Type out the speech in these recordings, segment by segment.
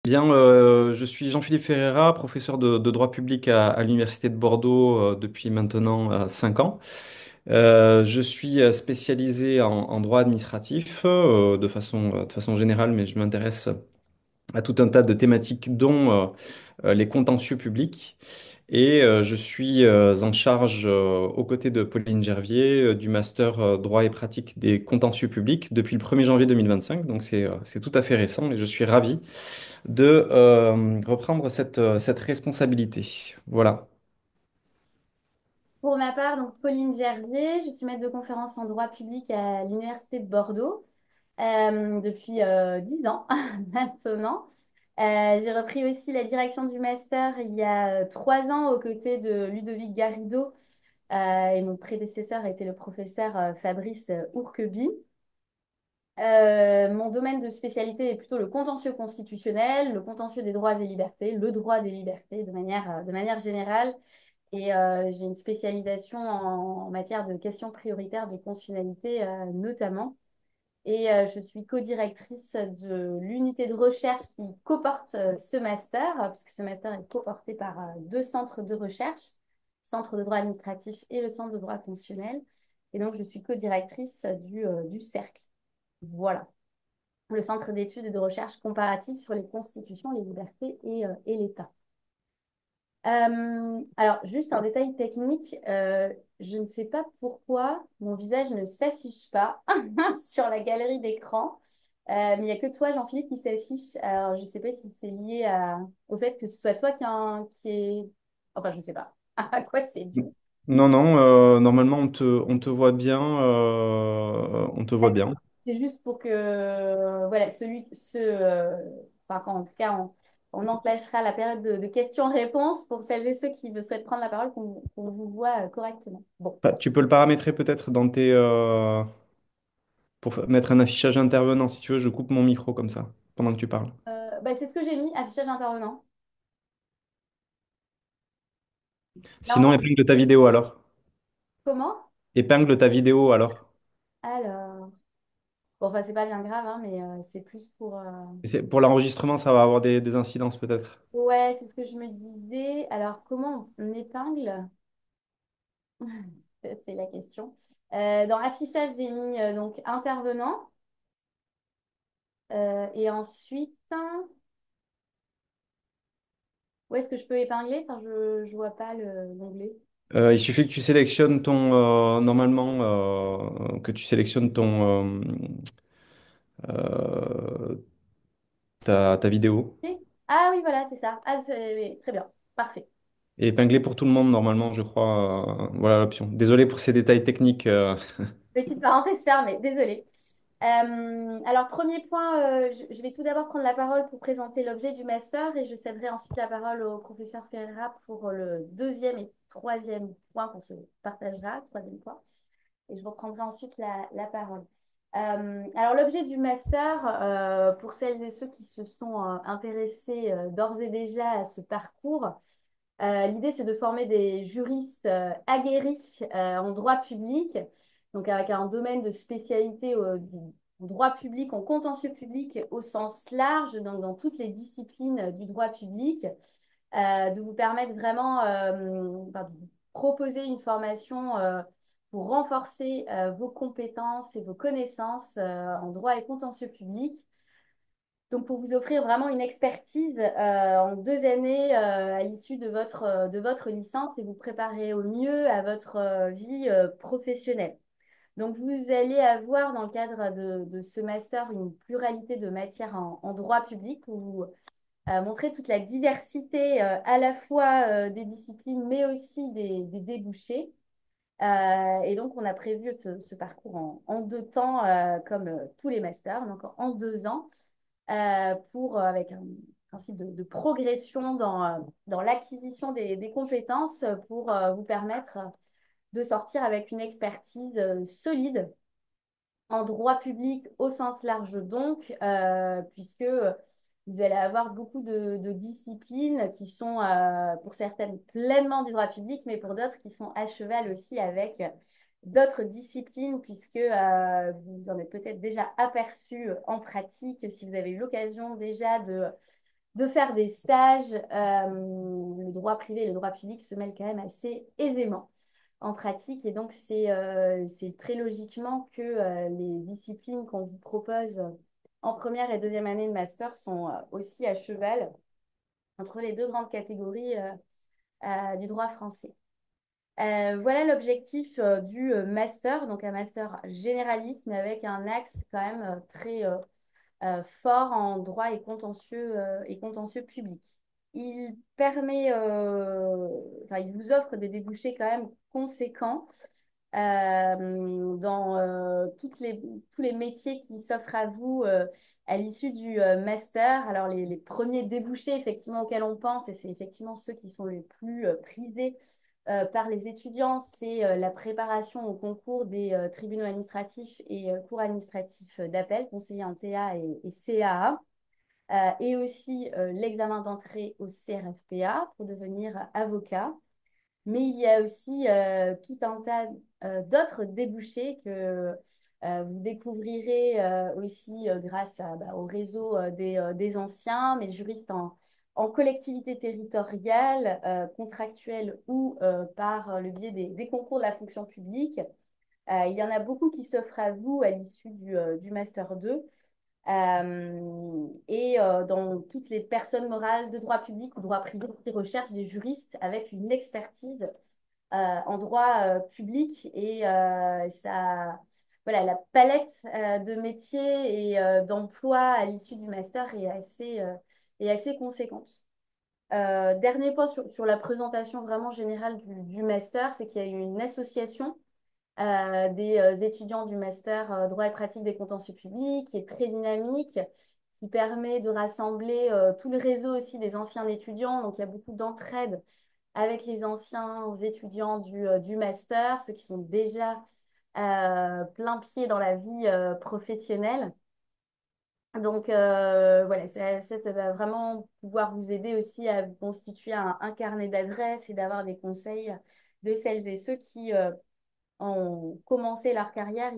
Bien, je suis Jean-Philippe Ferreira, professeur de droit public à l'Université de Bordeaux depuis maintenant 5 ans. Je suis spécialisé en droit administratif de façon générale, mais je m'intéresse à tout un tas de thématiques, dont les contentieux publics. Et je suis en charge, aux côtés de Pauline Gervier, du master droit et pratique des contentieux publics depuis le 1er janvier 2025. Donc c'est tout à fait récent et je suis ravi de reprendre cette responsabilité. Voilà. Pour ma part, donc Pauline Gervier, je suis maître de conférence en droit public à l'Université de Bordeaux depuis 10 ans maintenant. J'ai repris aussi la direction du master il y a 3 ans aux côtés de Ludovic Garrido et mon prédécesseur était le professeur Fabrice Ourqueby. Mon domaine de spécialité est plutôt le contentieux constitutionnel, le contentieux des droits et libertés, le droit des libertés de manière générale. Et j'ai une spécialisation en matière de questions prioritaires de constitutionnalité notamment. Et je suis co-directrice de l'unité de recherche qui coporte ce master, puisque ce master est coporté par deux centres de recherche, le Centre de droit administratif et le Centre de droit constitutionnel. Et donc, je suis co-directrice du cercle. Voilà, le Centre d'études et de recherche comparative sur les constitutions, les libertés et l'État. Alors, juste un détail technique, je ne sais pas pourquoi mon visage ne s'affiche pas sur la galerie d'écran, mais il n'y a que toi, Jean-Philippe, qui s'affiche. Alors, je ne sais pas si c'est lié au fait que ce soit toi qui est... Enfin, je ne sais pas à quoi c'est dû. Non, non, normalement on te voit bien. On te voit bien. C'est juste pour que, voilà, enfin, en tout cas, on enclenchera la période de questions-réponses pour celles et ceux qui souhaitent prendre la parole, qu'on vous voit correctement. Bon. Tu peux le paramétrer peut-être dans pour mettre un affichage intervenant si tu veux. Je coupe mon micro comme ça pendant que tu parles. Bah, c'est ce que j'ai mis, affichage intervenant. Là, Sinon, épingle ta vidéo alors. comment? Épingle ta vidéo alors. Alors, bon, enfin, c'est pas bien grave, hein, mais c'est plus pour. Pour l'enregistrement, ça va avoir des incidences peut-être. Ouais, c'est ce que je me disais. Alors, comment on épingle? C'est la question. Dans affichage, j'ai mis donc intervenant. Et ensuite, où est-ce que je peux épingler? Enfin, je vois pas l'onglet. Il suffit que tu sélectionnes normalement, que tu sélectionnes euh, ta vidéo. Ok. Ah oui, voilà, c'est ça. Ah, oui, très bien. Parfait. Et épinglé pour tout le monde, normalement, je crois. Voilà l'option. Désolé pour ces détails techniques. Petite parenthèse fermée, désolée. Alors, premier point, je vais tout d'abord prendre la parole pour présenter l'objet du master et je céderai ensuite la parole au professeur Ferreira pour le deuxième et troisième point qu'on se partagera, troisième point. Et je reprendrai ensuite la parole. Alors, l'objet du master, pour celles et ceux qui se sont intéressés d'ores et déjà à ce parcours, l'idée, c'est de former des juristes aguerris en droit public, donc avec un domaine de spécialité du droit public, en contentieux public au sens large, donc dans toutes les disciplines du droit public, de vous permettre vraiment de vous proposer une formation pour renforcer vos compétences et vos connaissances en droit et contentieux public. Donc, pour vous offrir vraiment une expertise en 2 années à l'issue de votre licence et vous préparer au mieux à votre vie professionnelle. Donc, vous allez avoir dans le cadre de ce master une pluralité de matières en droit public où vous montrer toute la diversité à la fois des disciplines mais aussi des débouchés. Et donc, on a prévu ce parcours en 2 temps, comme tous les masters, donc en 2 ans avec un principe de progression dans l'acquisition des compétences pour vous permettre de sortir avec une expertise solide en droit public au sens large donc, puisque vous allez avoir beaucoup de disciplines qui sont, pour certaines, pleinement du droit public, mais pour d'autres qui sont à cheval aussi avec d'autres disciplines, puisque vous en êtes peut-être déjà aperçu en pratique, si vous avez eu l'occasion déjà de faire des stages. Le droit privé et le droit public se mêlent quand même assez aisément en pratique. Et donc, c'est très logiquement que les disciplines qu'on vous propose en première et deuxième année de master sont aussi à cheval entre les deux grandes catégories du droit français. Voilà l'objectif du master, donc un master généraliste, mais avec un axe quand même très fort en droit et contentieux public. Il permet, enfin, il vous offre des débouchés quand même conséquents dans tous les métiers qui s'offrent à vous à l'issue du master. Alors, les premiers débouchés effectivement auxquels on pense, et c'est effectivement ceux qui sont les plus prisés par les étudiants, c'est la préparation au concours des tribunaux administratifs et cours administratifs d'appel, conseillers en TA et CAA, et aussi l'examen d'entrée au CRFPA pour devenir avocat. Mais il y a aussi tout un tas d'autres débouchés que vous découvrirez aussi grâce au réseau des anciens, mais juristes en collectivité territoriale, contractuelle ou par le biais des concours de la fonction publique. Il y en a beaucoup qui s'offrent à vous à l'issue du Master 2. Dans toutes les personnes morales de droit public ou droit privé qui recherchent des juristes avec une expertise en droit public voilà, la palette de métiers et d'emplois à l'issue du master est assez conséquente. Dernier point sur la présentation vraiment générale du master, c'est qu'il y a eu une association des étudiants du master droit et pratique des contentieux publics, qui est très dynamique, qui permet de rassembler tout le réseau aussi des anciens étudiants. Donc, il y a beaucoup d'entraide avec les anciens étudiants du master, ceux qui sont déjà plein pied dans la vie professionnelle. Donc, voilà, ça va vraiment pouvoir vous aider aussi à vous constituer un carnet d'adresses et d'avoir des conseils de celles et ceux qui ont commencé leur carrière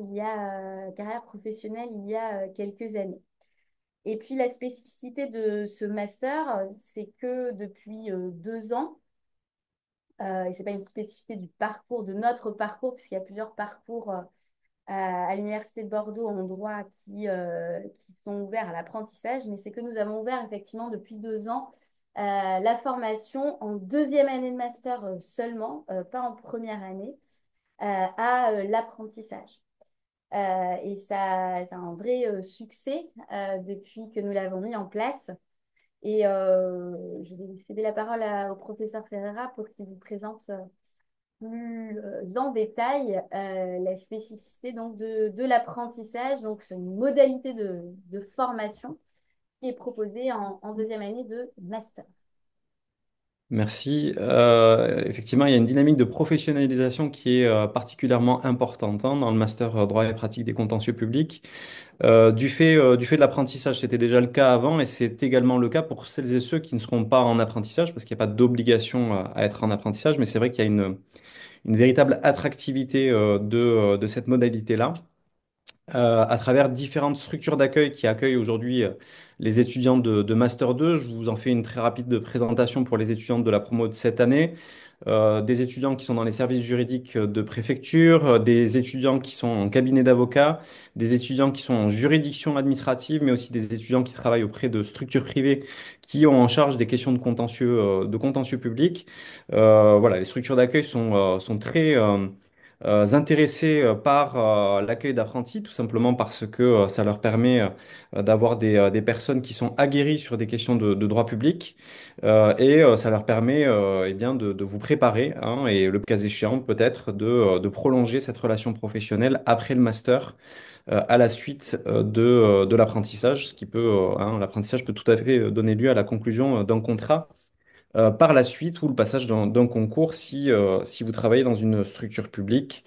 carrière professionnelle il y a quelques années. Et puis la spécificité de ce master, c'est que depuis 2 ans, et c'est pas une spécificité du parcours, de notre parcours, puisqu'il y a plusieurs parcours à l'Université de Bordeaux en droit qui sont ouverts à l'apprentissage, mais c'est que nous avons ouvert effectivement depuis 2 ans la formation en deuxième année de master seulement, pas en première année, à l'apprentissage. Et ça, c'est un vrai succès depuis que nous l'avons mis en place. Et je vais céder la parole au professeur Ferreira pour qu'il vous présente plus en détail la spécificité donc, de l'apprentissage. Donc, c'est une modalité de formation qui est proposée en deuxième année de master. Merci. Effectivement, il y a une dynamique de professionnalisation qui est particulièrement importante dans le master droit et pratique des contentieux publics. Du fait de l'apprentissage, c'était déjà le cas avant et c'est également le cas pour celles et ceux qui ne seront pas en apprentissage parce qu'il n'y a pas d'obligation à être en apprentissage, mais c'est vrai qu'il y a une véritable attractivité de cette modalité-là à travers différentes structures d'accueil qui accueillent aujourd'hui les étudiants de Master 2. Je vous en fais une très rapide présentation pour les étudiants de la promo de cette année. Des étudiants qui sont dans les services juridiques de préfecture, des étudiants qui sont en cabinet d'avocat, des étudiants qui sont en juridiction administrative, mais aussi des étudiants qui travaillent auprès de structures privées qui ont en charge des questions de contentieux public. Voilà, les structures d'accueil sont très intéressés par l'accueil d'apprentis, tout simplement parce que ça leur permet d'avoir des personnes qui sont aguerries sur des questions de droit public ça leur permet eh bien, de vous préparer hein, et le cas échéant peut-être de prolonger cette relation professionnelle après le master à la suite de l'apprentissage, ce qui peut, l'apprentissage peut tout à fait donner lieu à la conclusion d'un contrat par la suite ou le passage d'un concours si vous travaillez dans une structure publique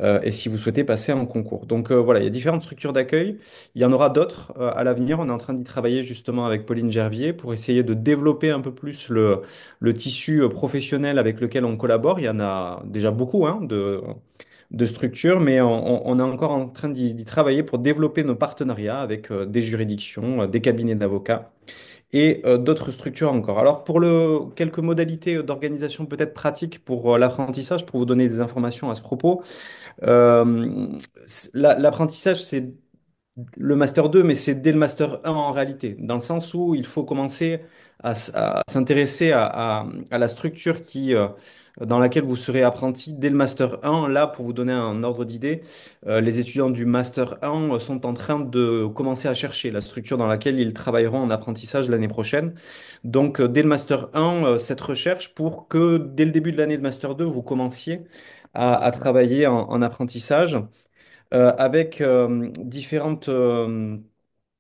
et si vous souhaitez passer un concours. Donc voilà, il y a différentes structures d'accueil. Il y en aura d'autres à l'avenir. On est en train d'y travailler justement avec Pauline Gervier pour essayer de développer un peu plus le tissu professionnel avec lequel on collabore. Il y en a déjà beaucoup de structures, mais on est encore en train d'y travailler pour développer nos partenariats avec des juridictions, des cabinets d'avocats et d'autres structures encore. Alors pour quelques modalités d'organisation peut-être pratiques pour l'apprentissage, pour vous donner des informations à ce propos, euh, l'apprentissage, c'est le master 2, mais c'est dès le master 1 en réalité, dans le sens où il faut commencer à s'intéresser à la structure dans laquelle vous serez apprenti dès le master 1. Là, pour vous donner un ordre d'idée, les étudiants du master 1 sont en train de commencer à chercher la structure dans laquelle ils travailleront en apprentissage l'année prochaine. Donc, dès le master 1, cette recherche pour que dès le début de l'année de master 2, vous commenciez à travailler en apprentissage avec différentes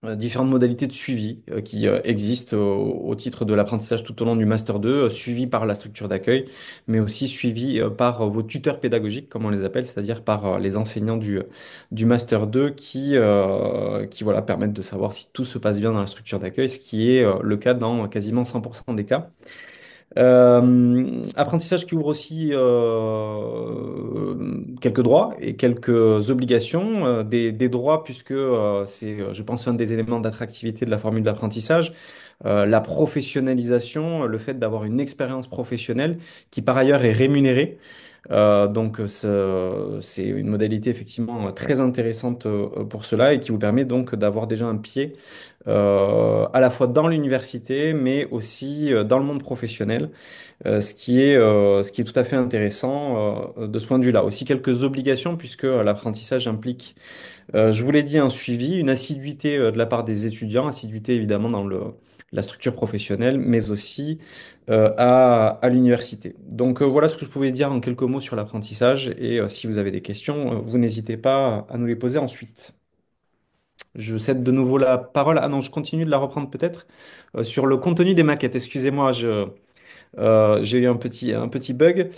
modalités de suivi qui existent au titre de l'apprentissage tout au long du Master 2, suivi par la structure d'accueil, mais aussi suivi par vos tuteurs pédagogiques, comme on les appelle, c'est-à-dire par les enseignants du Master 2 qui voilà, permettent de savoir si tout se passe bien dans la structure d'accueil, ce qui est le cas dans quasiment 100% des cas. Apprentissage qui ouvre aussi quelques droits et quelques obligations. Des droits puisque c'est, je pense, un des éléments d'attractivité de la formule d'apprentissage. La professionnalisation, le fait d'avoir une expérience professionnelle qui par ailleurs est rémunérée. Donc c'est une modalité effectivement très intéressante pour cela et qui vous permet donc d'avoir déjà un pied à la fois dans l'université mais aussi dans le monde professionnel. Ce qui est tout à fait intéressant de ce point de vue-là. Aussi quelques obligations, puisque l'apprentissage implique, je vous l'ai dit, un suivi, une assiduité de la part des étudiants, assiduité évidemment dans la structure professionnelle, mais aussi à l'université. Donc voilà ce que je pouvais dire en quelques mots sur l'apprentissage, et si vous avez des questions, vous n'hésitez pas à nous les poser ensuite. Je cède de nouveau la parole. Ah non, je continue de la reprendre peut-être. Sur le contenu des maquettes. Excusez-moi, j'ai eu un petit bug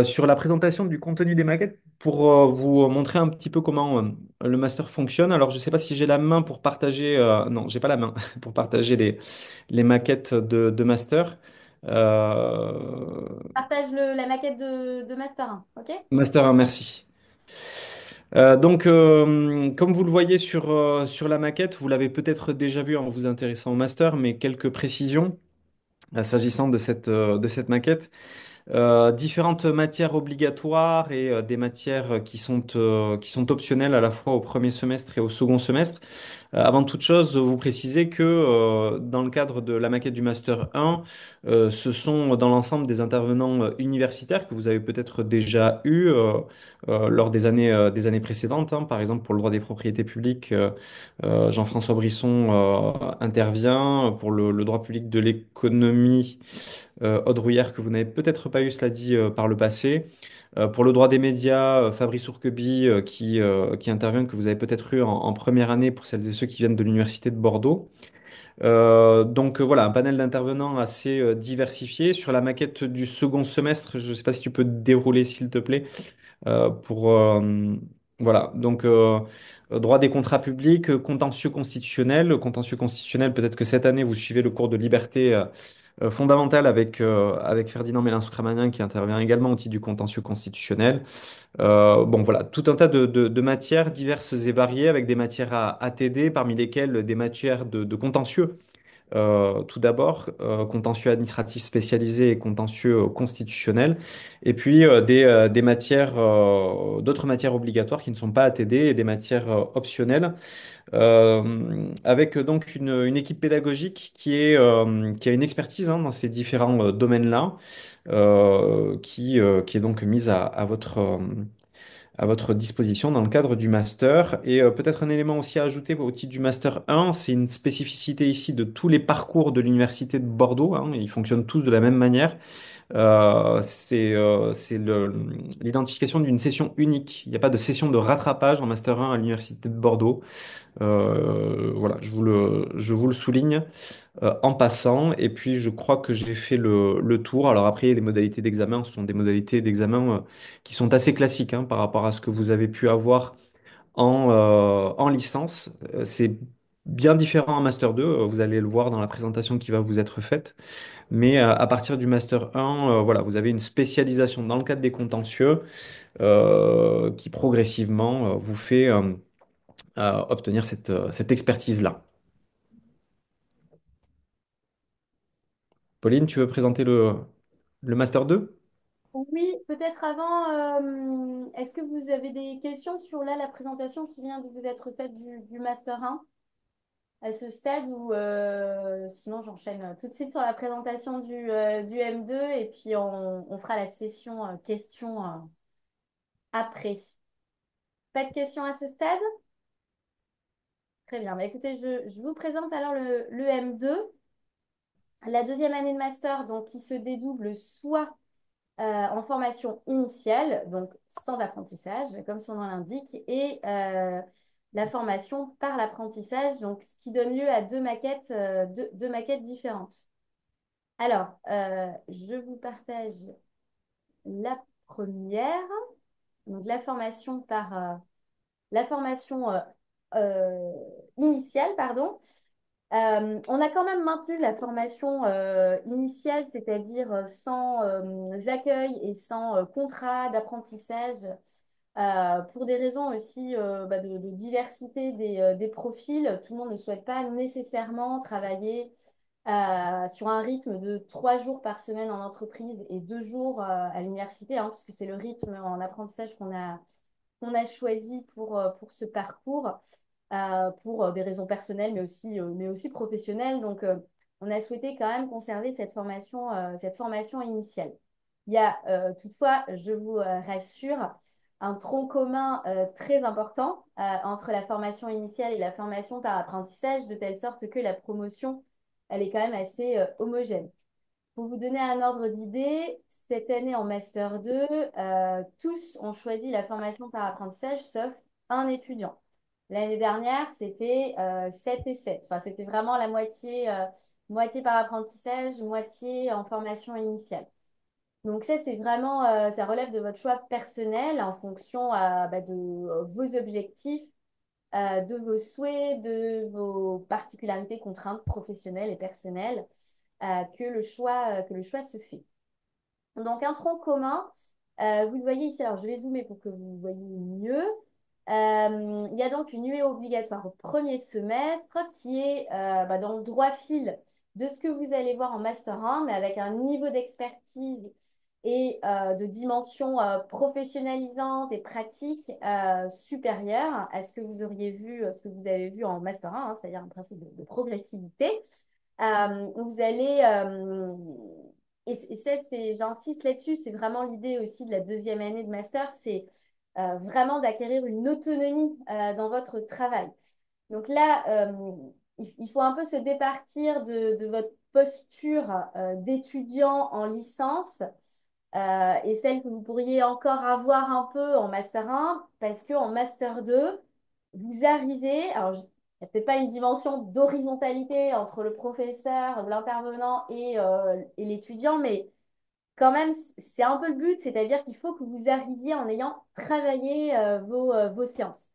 sur la présentation du contenu des maquettes pour vous montrer un petit peu comment le master fonctionne. Alors, je ne sais pas si j'ai la main pour partager. Non, j'ai pas la main pour partager les maquettes de master. Euh, Partage la maquette de Master 1, ok? Master 1, merci. Donc, comme vous le voyez sur la maquette, vous l'avez peut-être déjà vu en vous intéressant au master, mais quelques précisions s'agissant de cette maquette. Différentes matières obligatoires et des matières qui sont optionnelles à la fois au premier semestre et au second semestre. Avant toute chose, vous précisez que dans le cadre de la maquette du Master 1, ce sont dans l'ensemble des intervenants universitaires que vous avez peut-être déjà eu lors des années précédentes, hein. Par exemple, pour le droit des propriétés publiques, Jean-François Brisson intervient. Pour le droit public de l'économie, Aude Rouillère, que vous n'avez peut-être pas eu, cela dit, par le passé. Pour le droit des médias, Fabrice Ourqueby, qui intervient, que vous avez peut-être eu en première année pour celles et ceux qui viennent de l'Université de Bordeaux. Donc voilà, un panel d'intervenants assez diversifié. Sur la maquette du second semestre, je ne sais pas si tu peux dérouler, s'il te plaît, pour voilà. Donc droit des contrats publics, contentieux constitutionnel. Contentieux constitutionnel, peut-être que cette année vous suivez le cours de liberté fondamentale avec Ferdinand Mélin-Soukramanian qui intervient également au titre du contentieux constitutionnel. Bon voilà, tout un tas de matières diverses et variées avec des matières à TD, parmi lesquelles des matières de contentieux. Tout d'abord, contentieux administratif spécialisé et contentieux constitutionnel, et puis d'autres matières obligatoires qui ne sont pas ATD et des matières optionnelles, avec donc une équipe pédagogique qui a une expertise hein, dans ces différents domaines-là, qui est donc mise à votre disposition dans le cadre du master. Et peut-être un élément aussi à ajouter au titre du master 1, c'est une spécificité ici de tous les parcours de l'université de Bordeaux, hein. Ils fonctionnent tous de la même manière. C'est l'identification d'une session unique. Il n'y a pas de session de rattrapage en master 1 à l'université de Bordeaux. Voilà, je vous le souligne en passant. Et puis, je crois que j'ai fait le tour. Alors après, les modalités d'examen, ce sont des modalités d'examen qui sont assez classiques hein, par rapport à ce que vous avez pu avoir en licence. C'est bien différent en Master 2, vous allez le voir dans la présentation qui va vous être faite. Mais à partir du Master 1, voilà, vous avez une spécialisation dans le cadre des contentieux qui progressivement vous fait obtenir cette expertise-là. Pauline, tu veux présenter le Master 2? Oui, peut-être avant, est-ce que vous avez des questions sur là, la présentation qui vient de vous être faite du Master 1 à ce stade ou sinon j'enchaîne tout de suite sur la présentation du M2 et puis on fera la session questions après. Pas de questions à ce stade? Très bien. Bah, écoutez, je vous présente alors le M2, la deuxième année de master, donc qui se dédouble soit en formation initiale, donc sans apprentissage, comme son nom l'indique, et la formation par l'apprentissage, donc ce qui donne lieu à deux maquettes différentes. Alors, je vous partage la première, donc la formation euh, initiale, pardon. On a quand même maintenu la formation initiale, c'est-à-dire sans accueil et sans contrat d'apprentissage, pour des raisons aussi de diversité des profils. Tout le monde ne souhaite pas nécessairement travailler sur un rythme de 3 jours par semaine en entreprise et 2 jours à l'université, hein, puisque c'est le rythme en apprentissage qu'on a choisi pour ce parcours, pour des raisons personnelles, mais aussi professionnelles. Donc, on a souhaité quand même conserver cette formation initiale. Il y a toutefois, je vous rassure, un tronc commun très important entre la formation initiale et la formation par apprentissage, de telle sorte que la promotion, elle est quand même assez homogène. Pour vous donner un ordre d'idée, cette année en Master 2, tous ont choisi la formation par apprentissage sauf un étudiant. L'année dernière, c'était 7 et 7. Enfin, c'était vraiment la moitié, moitié par apprentissage, moitié en formation initiale. Donc ça, c'est vraiment, ça relève de votre choix personnel en fonction de vos objectifs, de vos souhaits, de vos particularités, contraintes professionnelles et personnelles, que le choix se fait. Donc, un tronc commun, vous le voyez ici, alors je vais zoomer pour que vous voyez mieux. Il y a donc une UE obligatoire au premier semestre qui est dans le droit fil de ce que vous allez voir en Master 1, mais avec un niveau d'expertise et de dimension professionnalisante et pratique supérieur à ce que vous auriez vu, ce que vous avez vu en Master 1, hein, c'est-à-dire un principe de progressivité. Vous allez, et ça, j'insiste là-dessus, c'est vraiment l'idée aussi de la deuxième année de master, c'est vraiment d'acquérir une autonomie dans votre travail. Donc là, il faut un peu se départir de votre posture d'étudiant en licence et celle que vous pourriez encore avoir un peu en Master 1, parce qu'en Master 2, vous arrivez, alors il n'y a peut-être pas une dimension d'horizontalité entre le professeur, l'intervenant et l'étudiant, mais quand même, c'est un peu le but, c'est-à-dire qu'il faut que vous arriviez en ayant travaillé vos séances.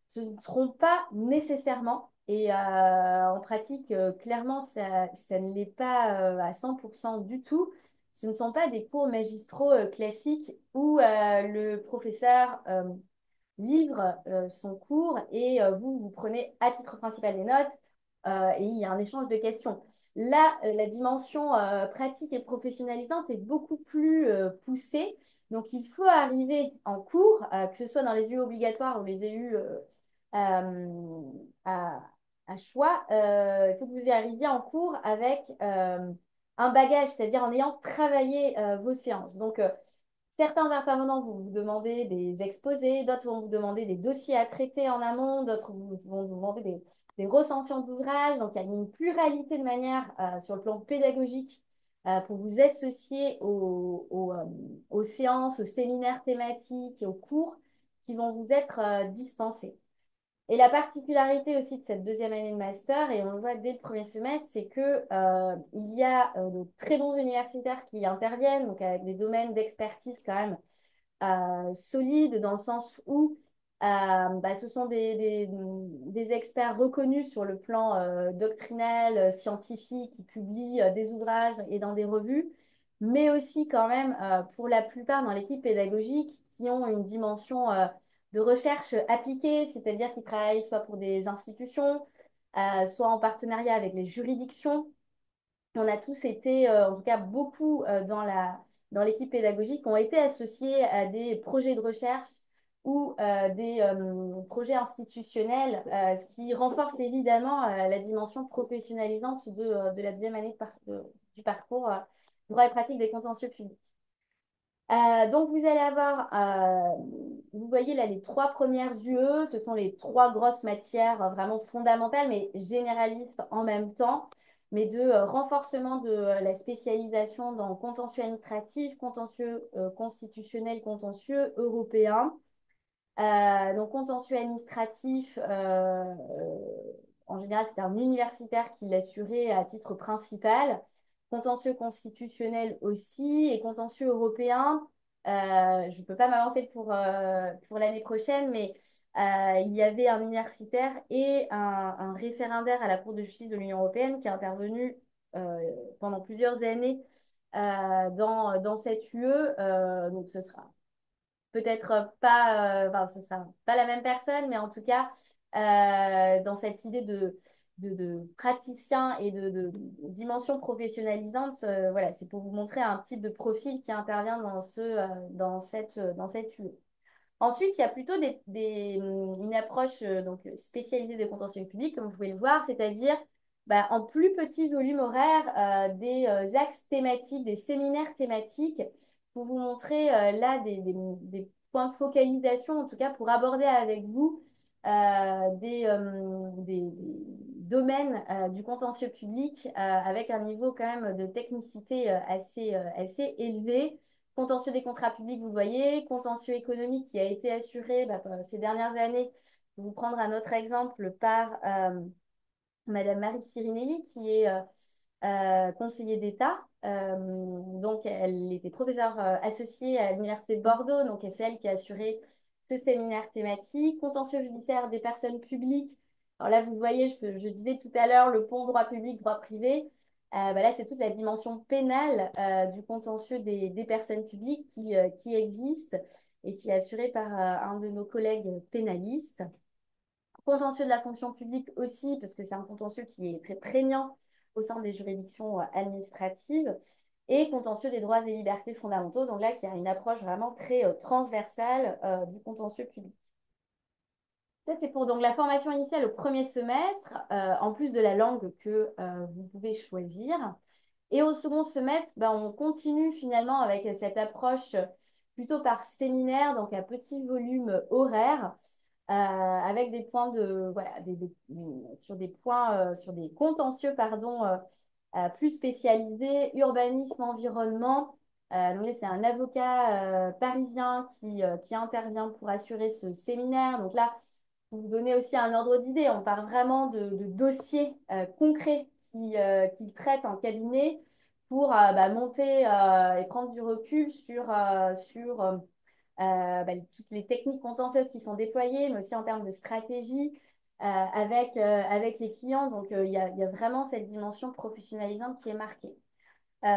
Ce ne seront pas nécessairement, et en pratique, clairement, ça ne l'est pas à 100% du tout. Ce ne sont pas des cours magistraux classiques où le professeur livre son cours et vous prenez à titre principal des notes et il y a un échange de questions. Là, la dimension pratique et professionnalisante est beaucoup plus poussée. Donc, il faut arriver en cours, que ce soit dans les UE obligatoires ou les EU euh, à, à choix, il faut que vous y arriviez en cours avec un bagage, c'est-à-dire en ayant travaillé vos séances. Donc, certains intervenants vont vous demander des exposés, d'autres vont vous demander des dossiers à traiter en amont, d'autres vont vous demander des recensions d'ouvrages. Donc, il y a une pluralité de manières sur le plan pédagogique pour vous associer aux séances, aux séminaires thématiques et aux cours qui vont vous être dispensés. Et la particularité aussi de cette deuxième année de master, et on le voit dès le premier semestre, c'est que il y a de très bons universitaires qui interviennent, donc avec des domaines d'expertise quand même solides, dans le sens où Ce sont des experts reconnus sur le plan doctrinal, scientifique, qui publient des ouvrages et dans des revues, mais aussi quand même, pour la plupart dans l'équipe pédagogique, qui ont une dimension de recherche appliquée, c'est-à-dire qu'ils travaillent soit pour des institutions, soit en partenariat avec les juridictions. On a tous été, en tout cas beaucoup dans l'équipe pédagogique, ont été associés à des projets de recherche ou des projets institutionnels, ce qui renforce évidemment la dimension professionnalisante de la deuxième année du parcours droit et pratique des contentieux publics. Donc, vous allez avoir, vous voyez là, les trois premières UE, ce sont les trois grosses matières vraiment fondamentales, mais généralistes en même temps, mais de renforcement de la spécialisation dans contentieux administratif, contentieux constitutionnel, contentieux européen. Donc, contentieux administratif, en général, c'est un universitaire qui l'assurait à titre principal. Contentieux constitutionnel aussi et contentieux européen. Je ne peux pas m'avancer pour l'année prochaine, mais il y avait un universitaire et un référendaire à la Cour de justice de l'Union européenne qui est intervenu pendant plusieurs années dans cette UE. Donc, ce sera peut-être pas, enfin, ce sera pas la même personne, mais en tout cas, dans cette idée de praticien et de dimension professionnalisante, voilà, c'est pour vous montrer un type de profil qui intervient dans cette UE. Ensuite, il y a plutôt une approche donc, spécialisée des contentieux publics, comme vous pouvez le voir, c'est-à-dire en plus petit volume horaire, des axes thématiques, des séminaires thématiques, pour vous montrer là des points de focalisation, en tout cas pour aborder avec vous des domaines du contentieux public avec un niveau quand même de technicité assez élevé. Contentieux des contrats publics, vous voyez, contentieux économique qui a été assuré ces dernières années, pour vous prendre un autre exemple, par Madame Marie Cirinelli, qui est conseiller d'État. Donc, elle était professeure associée à l'Université de Bordeaux, donc c'est elle qui a assuré ce séminaire thématique. Contentieux judiciaire des personnes publiques. Alors là, vous voyez, je disais tout à l'heure, le pont droit public, droit privé. Là, c'est toute la dimension pénale du contentieux des personnes publiques qui existe et qui est assurée par un de nos collègues pénalistes. Contentieux de la fonction publique aussi, parce que c'est un contentieux qui est très prégnant au sein des juridictions administratives. Et contentieux des droits et libertés fondamentaux, donc là, qui a une approche vraiment très transversale du contentieux public. Ça, c'est pour donc la formation initiale au premier semestre, en plus de la langue que vous pouvez choisir. Et au second semestre, on continue finalement avec cette approche plutôt par séminaire, donc à petit volume horaire, avec des points de, voilà, sur des points, sur des contentieux, pardon, plus spécialisés, urbanisme, environnement. Donc là, c'est un avocat parisien qui intervient pour assurer ce séminaire. Donc là, pour vous donner aussi un ordre d'idée, on parle vraiment de dossiers concrets qu'il traite en cabinet pour monter et prendre du recul sur toutes les techniques contentieuses qui sont déployées, mais aussi en termes de stratégie avec les clients. Donc, il y a vraiment cette dimension professionnalisante qui est marquée.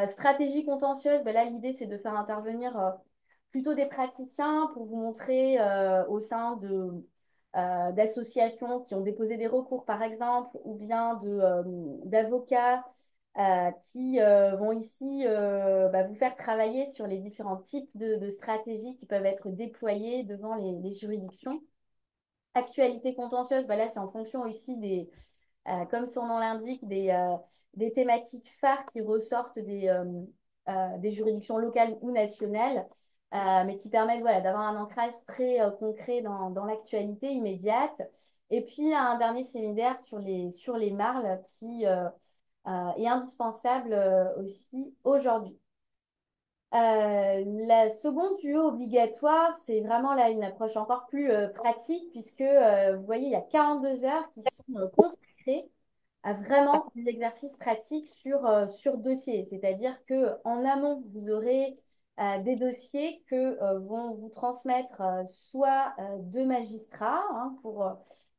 Stratégie contentieuse, là, l'idée, c'est de faire intervenir plutôt des praticiens pour vous montrer au sein d'associations qui ont déposé des recours, par exemple, ou bien d'avocats qui vont ici vous faire travailler sur les différents types de stratégies qui peuvent être déployées devant les juridictions. Actualité contentieuse, là, c'est en fonction ici comme son nom l'indique, des thématiques phares qui ressortent des juridictions locales ou nationales, mais qui permettent voilà, d'avoir un ancrage très concret dans l'actualité immédiate. Et puis, un dernier séminaire sur les marles qui est indispensable aussi aujourd'hui. La seconde UE obligatoire, c'est vraiment là une approche encore plus pratique puisque vous voyez, il y a 42 heures qui sont consacrées à vraiment des exercices pratiques sur dossier. C'est-à-dire qu'en amont, vous aurez des dossiers que vont vous transmettre soit deux magistrats pour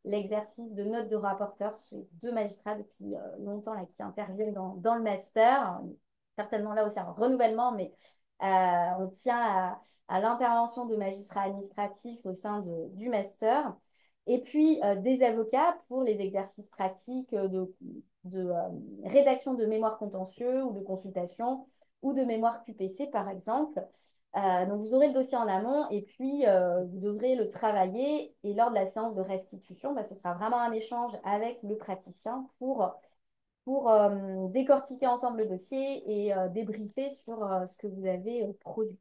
l'exercice de notes de rapporteur, c'est deux magistrats depuis longtemps là, qui interviennent dans le master. Certainement là aussi un renouvellement, mais on tient à l'intervention de magistrats administratifs au sein du master. Et puis des avocats pour les exercices pratiques de rédaction de mémoire contentieux ou de consultation ou de mémoire QPC, par exemple. Donc, vous aurez le dossier en amont et puis vous devrez le travailler. Et lors de la séance de restitution, bah, ce sera vraiment un échange avec le praticien pour décortiquer ensemble le dossier et débriefer sur ce que vous avez produit.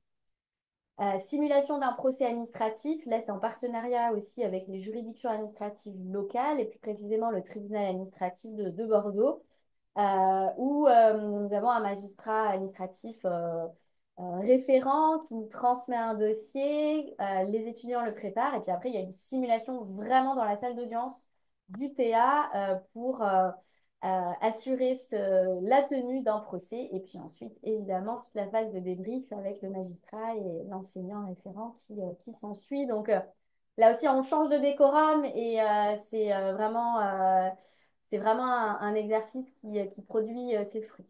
Simulation d'un procès administratif, là c'est en partenariat aussi avec les juridictions administratives locales et plus précisément le tribunal administratif de Bordeaux, où nous avons un magistrat administratif référent qui nous transmet un dossier, les étudiants le préparent et puis après il y a une simulation vraiment dans la salle d'audience du TA pour assurer la tenue d'un procès et puis ensuite évidemment toute la phase de débrief avec le magistrat et l'enseignant référent qui s'ensuit. Donc là aussi on change de décorum et c'est vraiment un exercice qui produit ses fruits.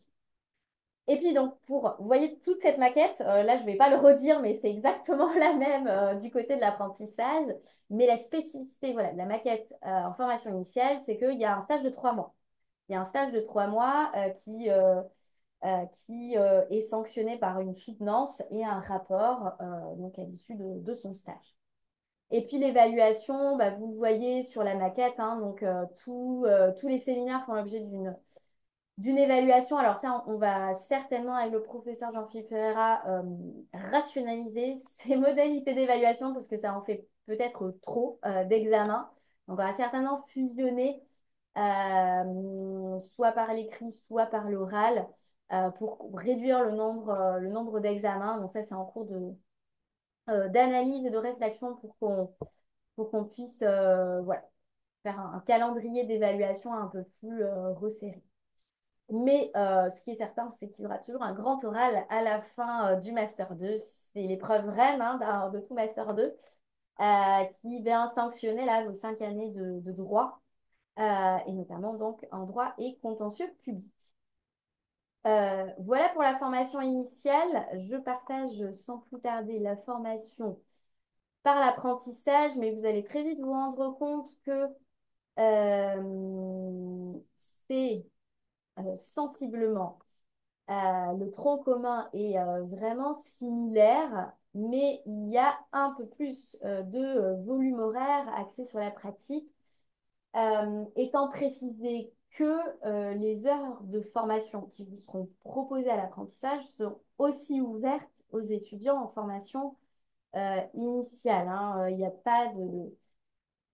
Et puis donc, vous voyez toute cette maquette, là je ne vais pas le redire, mais c'est exactement la même du côté de l'apprentissage. Mais la spécificité voilà, de la maquette en formation initiale, c'est qu'il y a un stage de 3 mois. Il y a un stage de 3 mois qui est sanctionné par une soutenance et un rapport donc à l'issue de son stage. Et puis l'évaluation, bah, vous le voyez sur la maquette, hein, donc tous les séminaires font l'objet d'une évaluation. Alors ça, on va certainement avec le professeur Jean-Philippe Ferreira rationaliser ces modalités d'évaluation parce que ça en fait peut-être trop d'examens. Donc on va certainement fusionner soit par l'écrit, soit par l'oral pour réduire le nombre d'examens. Donc ça, c'est en cours d'analyse et de réflexion pour qu'on puisse voilà, faire un calendrier d'évaluation un peu plus resserré. Mais ce qui est certain, c'est qu'il y aura toujours un grand oral à la fin du Master 2. C'est l'épreuve reine de tout Master 2 qui vient sanctionner là, vos 5 années de droit, et notamment donc en droit et contentieux public. Voilà pour la formation initiale. Je partage sans plus tarder la formation par l'apprentissage, mais vous allez très vite vous rendre compte que c'est sensiblement le tronc commun est vraiment similaire, mais il y a un peu plus de volume horaire axé sur la pratique, étant précisé que les heures de formation qui vous seront proposées à l'apprentissage seront aussi ouvertes aux étudiants en formation initiale, hein. Il n'y a pas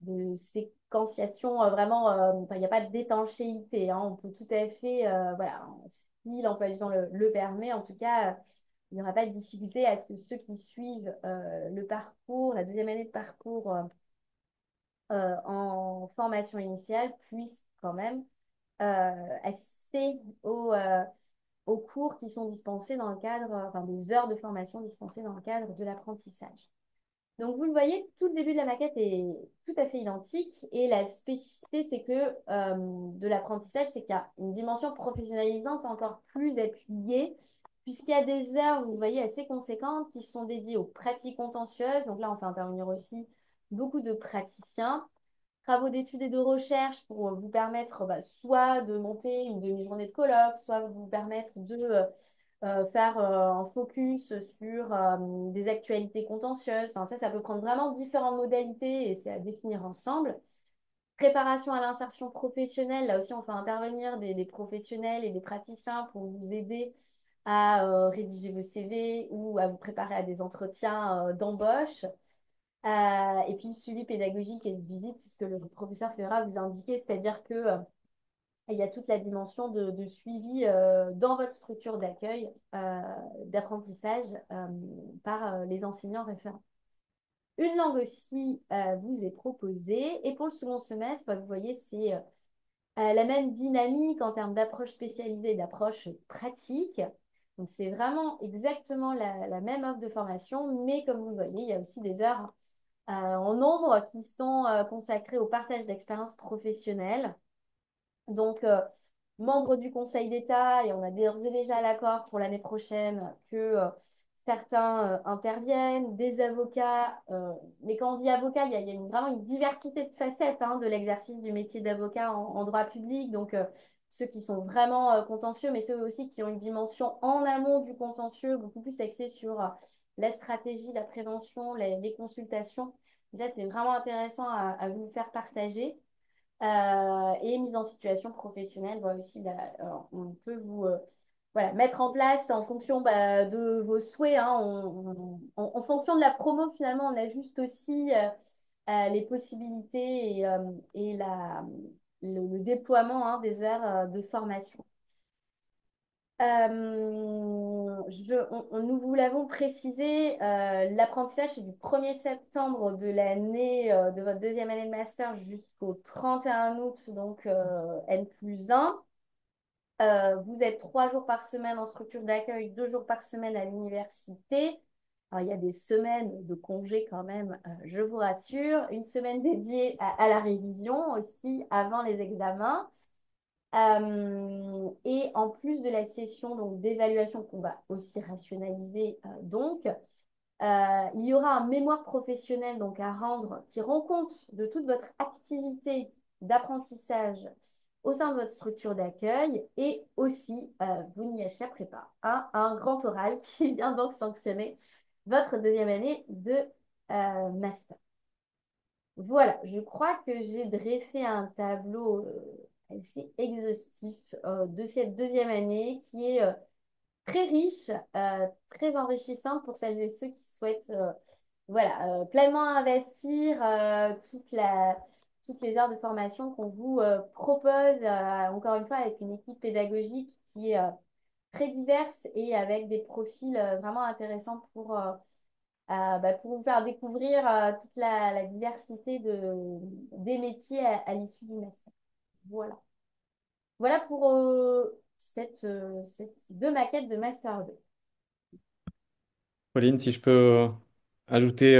de séquenciation vraiment, enfin, il n'y a pas d'étanchéité, hein. On peut tout à fait, voilà, si l'emploi du temps le permet, en tout cas, il n'y aura pas de difficulté à ce que ceux qui suivent le parcours, la deuxième année de parcours en formation initiale puissent quand même assister aux cours qui sont dispensés dans le cadre, enfin des heures de formation dispensées dans le cadre de l'apprentissage. Donc, vous le voyez, tout le début de la maquette est tout à fait identique. Et la spécificité, c'est que de l'apprentissage, c'est qu'il y a une dimension professionnalisante encore plus appuyée, puisqu'il y a des heures, vous le voyez, assez conséquentes qui sont dédiées aux pratiques contentieuses. Donc là, on fait intervenir aussi beaucoup de praticiens. Travaux d'études et de recherche pour vous permettre soit de monter une demi-journée de colloque, soit vous permettre de faire un focus sur des actualités contentieuses. Enfin, ça peut prendre vraiment différentes modalités et c'est à définir ensemble. Préparation à l'insertion professionnelle, là aussi on fait intervenir des professionnels et des praticiens pour vous aider à rédiger vos CV ou à vous préparer à des entretiens d'embauche. Et puis le suivi pédagogique et de visite, c'est ce que le professeur Ferra vous a indiqué, c'est-à-dire que il y a toute la dimension de suivi dans votre structure d'accueil, d'apprentissage par les enseignants référents. Une langue aussi vous est proposée. Et pour le second semestre, vous voyez, c'est la même dynamique en termes d'approche spécialisée et d'approche pratique. Donc, c'est vraiment exactement la même offre de formation, mais comme vous le voyez, il y a aussi des heures en nombre qui sont consacrées au partage d'expériences professionnelles. Donc, membre du Conseil d'État, et on a d'ores et déjà l'accord pour l'année prochaine que certains interviennent, des avocats. Mais quand on dit avocat, il y a vraiment une diversité de facettes hein, de l'exercice du métier d'avocat en droit public. Donc, ceux qui sont vraiment contentieux, mais ceux aussi qui ont une dimension en amont du contentieux, beaucoup plus axée sur la stratégie, la prévention, les consultations. Et ça, c'est vraiment intéressant à vous faire partager. Et mise en situation professionnelle, voilà aussi, on peut vous voilà, mettre en place en fonction bah, de vos souhaits. Hein, en fonction de la promo, finalement, on ajuste aussi les possibilités et le déploiement hein, des heures de formation. Nous vous l'avons précisé, l'apprentissage c'est du 1er septembre de l'année de votre deuxième année de master jusqu'au 31 août, donc N+1. Vous êtes 3 jours par semaine en structure d'accueil, 2 jours par semaine à l'université. Alors, il y a des semaines de congé quand même, je vous rassure. Une semaine dédiée à la révision aussi avant les examens. Et en plus de la session donc d'évaluation qu'on va aussi rationaliser il y aura un mémoire professionnel donc à rendre qui rend compte de toute votre activité d'apprentissage au sein de votre structure d'accueil et aussi vous n'y échapperez pas un grand oral qui vient donc sanctionner votre deuxième année de master. Voilà, je crois que j'ai dressé un tableau assez exhaustif de cette deuxième année qui est très riche, très enrichissante pour celles et ceux qui souhaitent voilà, pleinement investir toutes les heures de formation qu'on vous propose, encore une fois, avec une équipe pédagogique qui est très diverse et avec des profils vraiment intéressants bah, pour vous faire découvrir toute la diversité des métiers à l'issue du master. Voilà. Voilà pour cette deux maquettes de Master 2. Pauline, si je peux ajouter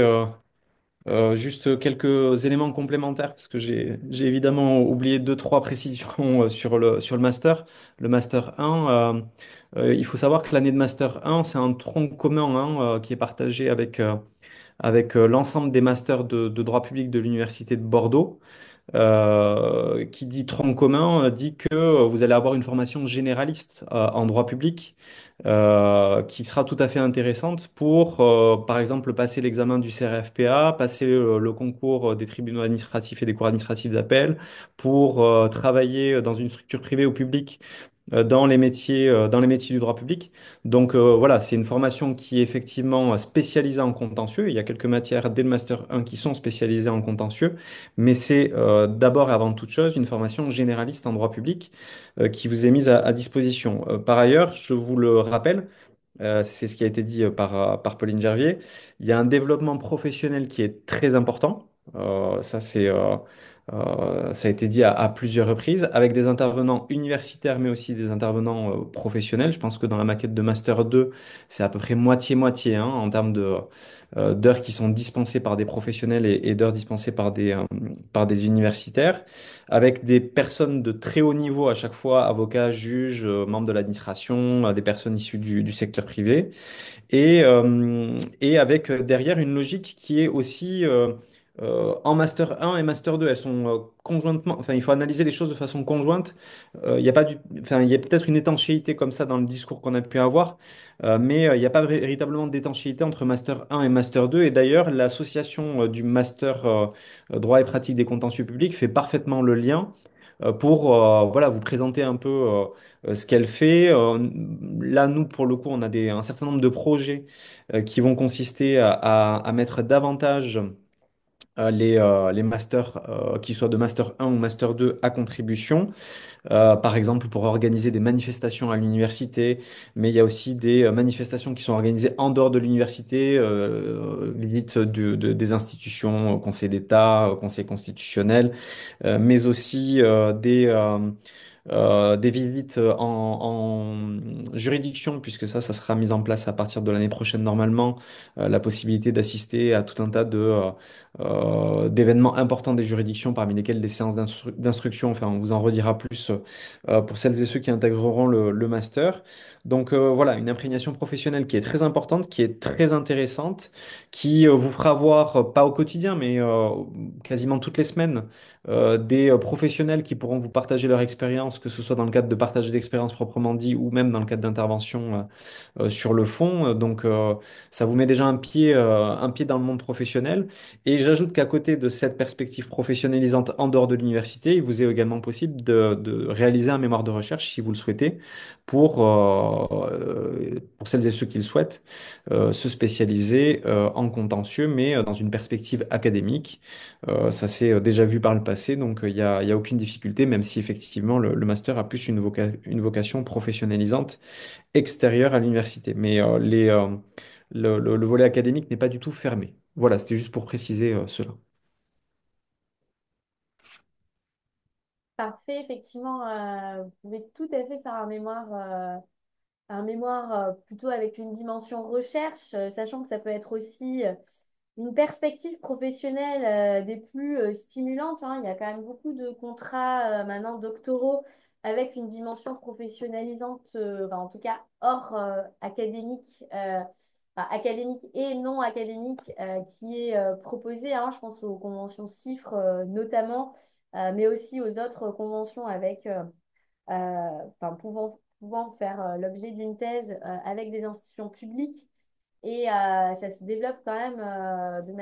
juste quelques éléments complémentaires, parce que j'ai évidemment oublié deux, trois précisions sur le master. Le master 1, il faut savoir que l'année de master 1, c'est un tronc commun hein, qui est partagé avec l'ensemble des masters de droit public de l'Université de Bordeaux. Qui dit tronc commun dit que vous allez avoir une formation généraliste en droit public qui sera tout à fait intéressante pour, par exemple, passer l'examen du CRFPA, passer le concours des tribunaux administratifs et des cours administratifs d'appel, pour travailler dans une structure privée ou publique dans les métiers du droit public. Donc voilà, c'est une formation qui est effectivement spécialisée en contentieux. Il y a quelques matières dès le Master 1 qui sont spécialisées en contentieux, mais c'est d'abord et avant toute chose une formation généraliste en droit public qui vous est mise à disposition. Par ailleurs, je vous le rappelle, c'est ce qui a été dit par Pauline Gervier. Il y a un développement professionnel qui est très important. Ça a été dit à plusieurs reprises, avec des intervenants universitaires, mais aussi des intervenants professionnels. Je pense que dans la maquette de Master 2, c'est à peu près moitié-moitié hein, en termes d'heures qui sont dispensées par des professionnels et d'heures dispensées par des universitaires, avec des personnes de très haut niveau à chaque fois, avocats, juges, membres de l'administration, des personnes issues du secteur privé, et avec derrière une logique qui est aussi en Master 1 et Master 2. Elles sont conjointement, enfin, il faut analyser les choses de façon conjointe. Il y a pas enfin, il y a peut-être une étanchéité comme ça dans le discours qu'on a pu avoir, mais il n'y a pas véritablement d'étanchéité entre Master 1 et Master 2. Et d'ailleurs, l'association du Master droit et pratique des contentieux publics fait parfaitement le lien pour voilà, vous présenter un peu ce qu'elle fait. Là, nous, pour le coup, on a un certain nombre de projets qui vont consister à mettre davantage les masters, qui soient de Master 1 ou Master 2, à contribution. Par exemple, pour organiser des manifestations à l'université, mais il y a aussi des manifestations qui sont organisées en dehors de l'université, visite des institutions, Conseil d'État, Conseil constitutionnel, mais aussi des visites en juridiction, puisque ça sera mis en place à partir de l'année prochaine normalement, la possibilité d'assister à tout un tas d'événements importants des juridictions, parmi lesquels des séances d'instruction. Enfin, on vous en redira plus pour celles et ceux qui intégreront le master. Donc voilà, une imprégnation professionnelle qui est très importante, qui est très intéressante, qui vous fera voir, pas au quotidien, mais quasiment toutes les semaines, des professionnels qui pourront vous partager leur expérience, que ce soit dans le cadre de partage d'expérience proprement dit ou même dans le cadre d'intervention sur le fond. Donc ça vous met déjà un pied dans le monde professionnel. Et j'ajoute qu'à côté de cette perspective professionnalisante en dehors de l'université, il vous est également possible de réaliser un mémoire de recherche si vous le souhaitez pour celles et ceux qui le souhaitent, se spécialiser en contentieux, mais dans une perspective académique. Ça s'est déjà vu par le passé, donc il y a aucune difficulté, même si effectivement le master a plus une vocation professionnalisante extérieure à l'université. Mais le volet académique n'est pas du tout fermé. Voilà, c'était juste pour préciser cela. Parfait, effectivement, vous pouvez tout à fait faire un mémoire plutôt avec une dimension recherche, sachant que ça peut être aussi une perspective professionnelle des plus stimulantes, hein. Il y a quand même beaucoup de contrats maintenant doctoraux avec une dimension professionnalisante, enfin, en tout cas hors académique, enfin, académique et non académique, qui est proposée, hein. Je pense aux conventions CIFRE notamment, mais aussi aux autres conventions avec, enfin, pouvant faire l'objet d'une thèse avec des institutions publiques. Et ça se développe quand même de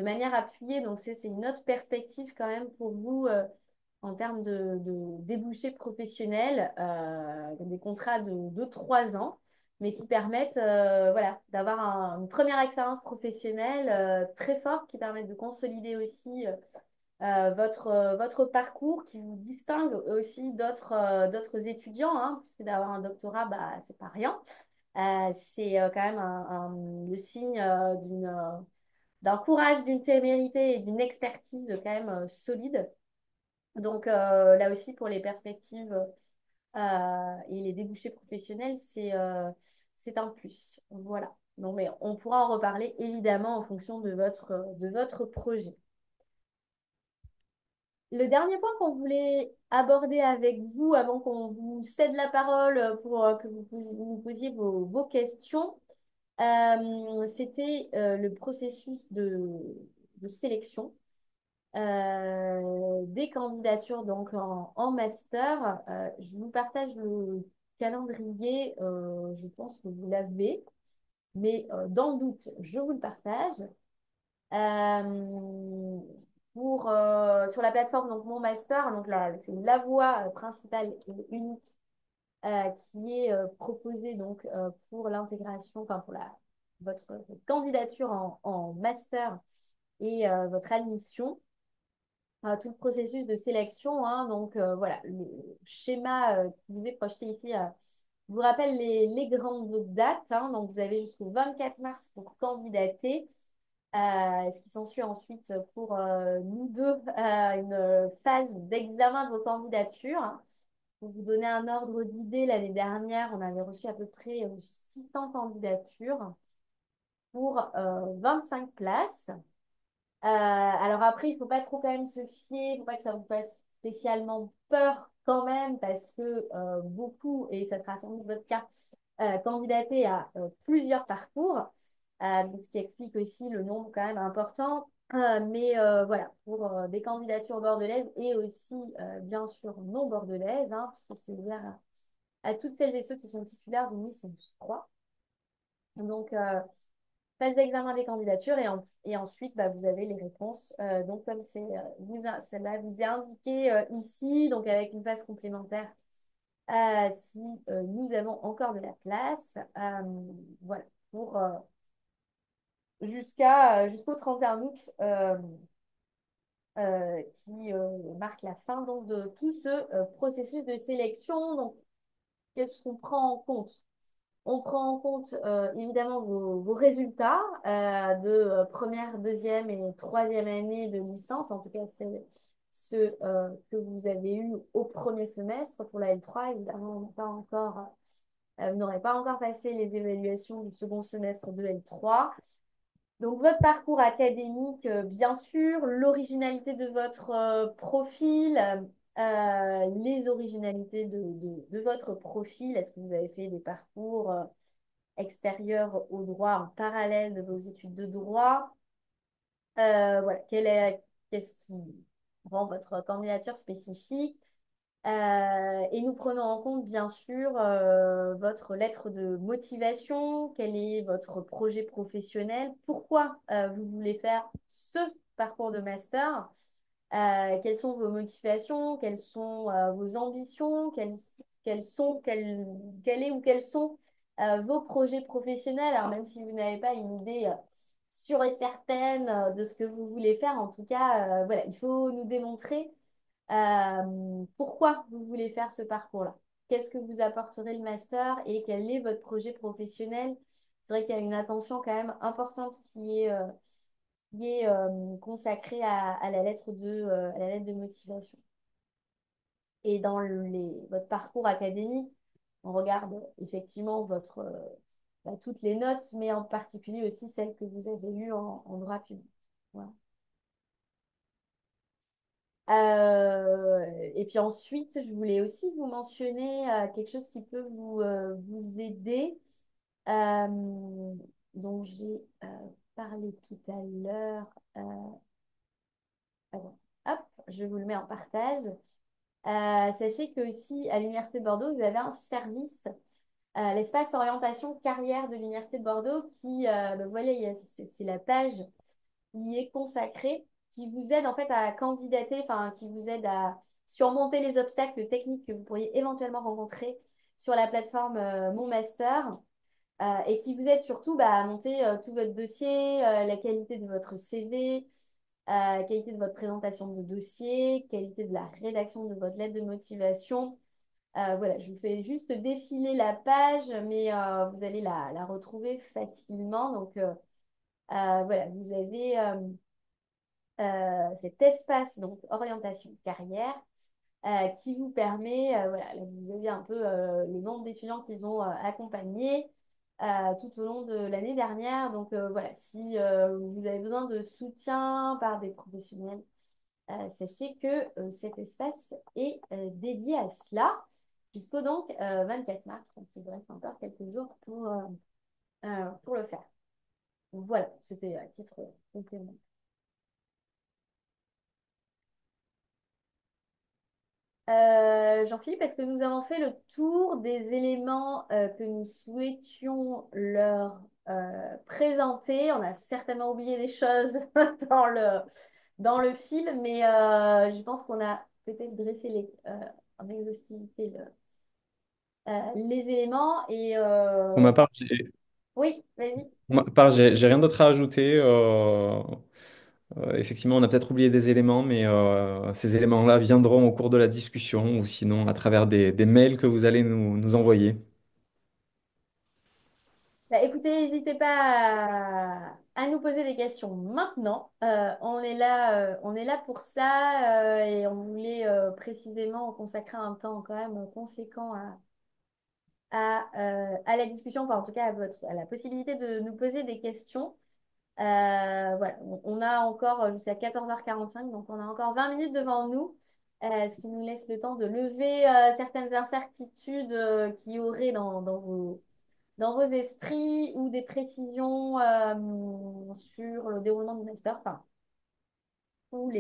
manière appuyée. Donc, c'est une autre perspective quand même pour vous en termes de débouchés professionnels, des contrats de 3 ans, mais qui permettent voilà, d'avoir une première expérience professionnelle très forte, qui permettent de consolider aussi votre parcours, qui vous distingue aussi d'autres étudiants, hein, puisque d'avoir un doctorat, bah, c'est pas rien. C'est quand même le signe d'un courage, d'une témérité et d'une expertise quand même solide. Donc là aussi, pour les perspectives et les débouchés professionnels, c'est un plus. Voilà. Non, mais on pourra en reparler évidemment en fonction de votre projet. Le dernier point qu'on voulait aborder avec vous avant qu'on vous cède la parole pour que vous posiez vos questions, c'était le processus de sélection des candidatures donc en master. Je vous partage le calendrier, je pense que vous l'avez, mais dans le doute, je vous le partage. Euh, sur la plateforme donc Mon Master, donc là, c'est la voie principale et unique qui est proposée donc pour l'intégration, enfin pour votre candidature en master et votre admission. Tout le processus de sélection, hein. Donc voilà, le schéma qui vous est projeté ici vous rappelle les grandes dates, hein. Donc vous avez jusqu'au 24 mars pour candidater. Ce qui s'ensuit ensuite pour nous deux, une phase d'examen de vos candidatures. Pour vous donner un ordre d'idée, l'année dernière, on avait reçu à peu près 600 candidatures pour 25 places. Alors après, il ne faut pas trop quand même se fier, il ne faut pas que ça vous fasse spécialement peur quand même, parce que beaucoup, et ça sera sans doute votre cas, candidater à plusieurs parcours, ce qui explique aussi le nombre quand même important. Mais voilà, pour des candidatures bordelaises et aussi bien sûr non bordelaises, hein, puisque c'est ouvert à toutes celles et ceux qui sont titulaires d'une licence 3. Donc, phase d'examen des candidatures et ensuite, bah, vous avez les réponses. Donc, comme celle-là vous est indiqué ici, donc avec une phase complémentaire, si nous avons encore de la place, voilà, pour jusqu'au 31 août, qui marque la fin donc, de tout ce processus de sélection. Donc, qu'est-ce qu'on prend en compte? On prend en compte évidemment vos résultats de première, deuxième et troisième année de licence, en tout cas ceux que vous avez eus au premier semestre pour la L3. Évidemment, vous n'aurez pas encore passé les évaluations du second semestre de L3. Donc, votre parcours académique, bien sûr, l'originalité de votre profil, les originalités de votre profil. Est-ce que vous avez fait des parcours extérieurs au droit en parallèle de vos études de droit? Voilà, qu'est-ce qui rend votre candidature spécifique? Et nous prenons en compte, bien sûr, votre lettre de motivation, quel est votre projet professionnel, pourquoi vous voulez faire ce parcours de master, quelles sont vos motivations, quelles sont vos ambitions, quel est ou quels sont vos projets professionnels. Alors, même si vous n'avez pas une idée sûre et certaine de ce que vous voulez faire, en tout cas, voilà, il faut nous démontrer pourquoi vous voulez faire ce parcours-là. Qu'est-ce que vous apporterez le master et quel est votre projet professionnel? C'est vrai qu'il y a une attention quand même importante qui est consacrée à la à la lettre de motivation. Et dans votre parcours académique, on regarde effectivement toutes les notes, mais en particulier aussi celles que vous avez eues en droit public. Voilà. Et puis ensuite, je voulais aussi vous mentionner quelque chose qui peut vous aider. Euh, dont j'ai parlé tout à l'heure. Euh, alors, hop, je vous le mets en partage. Sachez que aussi à l'Université de Bordeaux, vous avez un service, l'espace orientation carrière de l'Université de Bordeaux, voilà, c'est la page qui est consacrée, qui vous aide en fait à candidater, enfin, qui vous aide à surmonter les obstacles techniques que vous pourriez éventuellement rencontrer sur la plateforme Mon Master. Et qui vous aide surtout à monter tout votre dossier, la qualité de votre CV, qualité de votre présentation de dossier, qualité de la rédaction de votre lettre de motivation. Voilà, je vous fais juste défiler la page, mais vous allez la retrouver facilement. Donc, voilà, vous avez cet espace, donc orientation carrière, qui vous permet, voilà, là, vous avez un peu le nombre d'étudiants qu'ils ont accompagnés tout au long de l'année dernière. Donc voilà, si vous avez besoin de soutien par des professionnels, sachez que cet espace est dédié à cela jusqu'au donc 24 mars. Donc il vous reste encore quelques jours pour le faire. Donc, voilà, c'était à titre complémentaire. Jean-Philippe, est-ce que nous avons fait le tour des éléments que nous souhaitions leur présenter? On a certainement oublié des choses dans dans le fil, mais je pense qu'on a peut-être dressé en exhaustivité les éléments. Pour ma part, Oui, vas-y. j'ai rien d'autre à ajouter. Effectivement, on a peut-être oublié des éléments, mais ces éléments-là viendront au cours de la discussion ou sinon à travers des mails que vous allez nous envoyer. Bah, écoutez, n'hésitez pas à nous poser des questions maintenant. On est là pour ça et on voulait précisément consacrer un temps quand même conséquent à la discussion, enfin en tout cas à la possibilité de nous poser des questions. Voilà, on a encore jusqu'à 14h45, donc on a encore 20 minutes devant nous, ce qui nous laisse le temps de lever certaines incertitudes qui y auraient dans vos esprits ou des précisions sur le déroulement du master, enfin, ou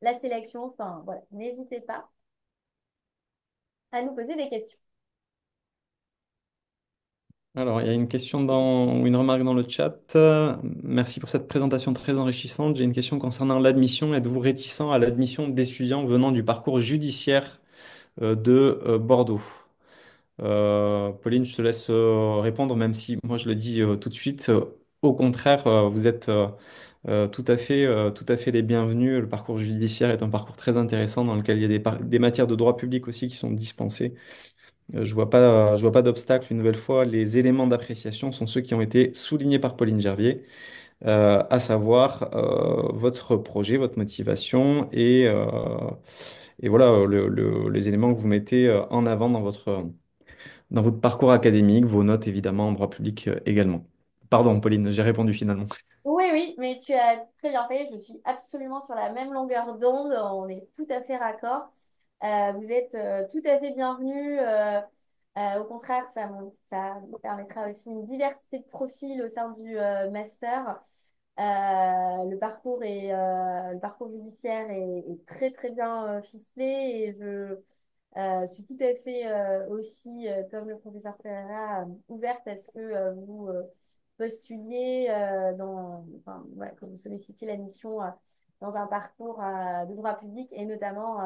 la sélection, enfin, voilà, n'hésitez pas à nous poser des questions. Alors, il y a une question ou une remarque dans le chat. Merci pour cette présentation très enrichissante. J'ai une question concernant l'admission. Êtes-vous réticent à l'admission d'étudiants venant du parcours judiciaire de Bordeaux? Pauline, je te laisse répondre, même si moi je le dis tout de suite. Au contraire, vous êtes tout à fait les bienvenus. Le parcours judiciaire est un parcours très intéressant dans lequel il y a des matières de droit public aussi qui sont dispensées. Je vois pas d'obstacle. Une nouvelle fois, les éléments d'appréciation sont ceux qui ont été soulignés par Pauline Gervier. à savoir votre projet, votre motivation et voilà les éléments que vous mettez en avant dans votre parcours académique, vos notes évidemment en droit public également. Pardon, Pauline, j'ai répondu finalement. Oui, oui, mais tu as très bien fait. Je suis absolument sur la même longueur d'onde. On est tout à fait raccord. Vous êtes tout à fait bienvenue. Au contraire, ça me permettra aussi une diversité de profils au sein du master. Le parcours judiciaire est très très bien ficelé et je suis tout à fait aussi, comme le professeur Ferreira, ouverte à ce que vous postuliez enfin, voilà, que vous sollicitiez la mission dans un parcours de droit public et notamment